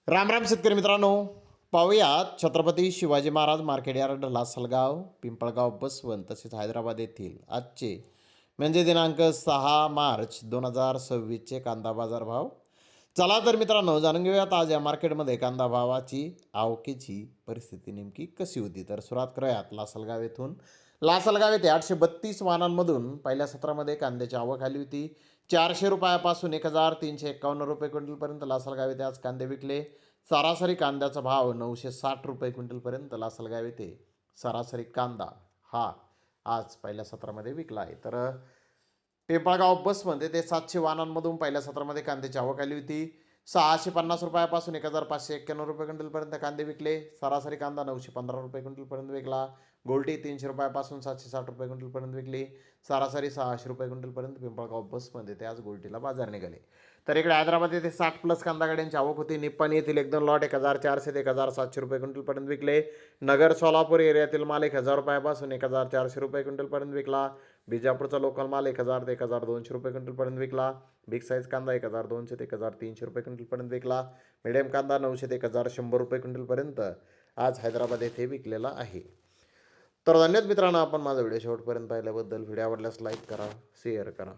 राम राम शेतकरी मित्रांनो, पाहूयात छत्रपती शिवाजी महाराज मार्केट यार्ड, लासलगाव, पिंपळगाव, बसवंत तसेच हैदराबाद येथील आजचे म्हणजे दिनांक 6 मार्च 2026चे कांदा बाजार भाव. चला तर मित्रांनो, जाणून घेऊयात आज या मार्केटमध्ये कांदा भावाची आवकेची परिस्थिती नेमकी कशी होती. तर सुरुवात करूयात लासलगाव येथून. लासलगाव येथे 832 वाहनांमधून पहिल्या सत्रामध्ये कांद्याची आवक आली होती. 400 रुपयापासून 1351 रुपये क्विंटलपर्यंत लासलगाव येथे आज कांदे विकले. सरासरी कांद्याचा भाव 960 रुपये क्विंटलपर्यंत लासलगाव येथे सरासरी कांदा हा आज पहिल्या सत्रामध्ये विकला आहे. तर पिंपळगाव बसमध्ये ते 700 वाहनांमधून पहिल्या सत्रामध्ये कांद्याची आवक आली होती. 650 रुपयापासून 1591 रुपये क्विंटलपर्यंत कांदे विकले. सरासरी कांदा 915 रुपये क्विंटलपर्यंत विकला. गोल्टी 300 रुपयापासून 760 रुपये क्विंटलपर्यंत विकली. सरासरी 600 रुपये क्विंटलपर्यंत पिंपळगाव बसमध्ये ते आज गोल्टीला बाजार निघाले. तर इकडे हैदराबाद येथे 60+ कांदा गाड्यांची आवक होती. निप्पाणी येथील 1-2 लॉट 1400 ते 1700 रुपये क्विंटलपर्यंत विकले. नगर सोलापूर एरियातील माल 1000 रुपयापासून 1400 रुपये क्विंटलपर्यंत विकला. बिजापूरचा लोकल माल 1000 ते 1200 रुपये क्विंटलपर्यंत विकला. बिग साईज कांदा 1200 ते 1300 रुपये क्विंटलपर्यंत विकला. मिडियम कांदा 900 ते 1100 रुपये क्विंटलपर्यंत आज हैदराबाद येथे विकलेला आहे. तर धन्यवाद मित्रांनो, आपण माझा व्हिडिओ शेवटपर्यंत पाहिल्याबद्दल. व्हिडिओ आवडल्यास लाईक करा, शेअर करा.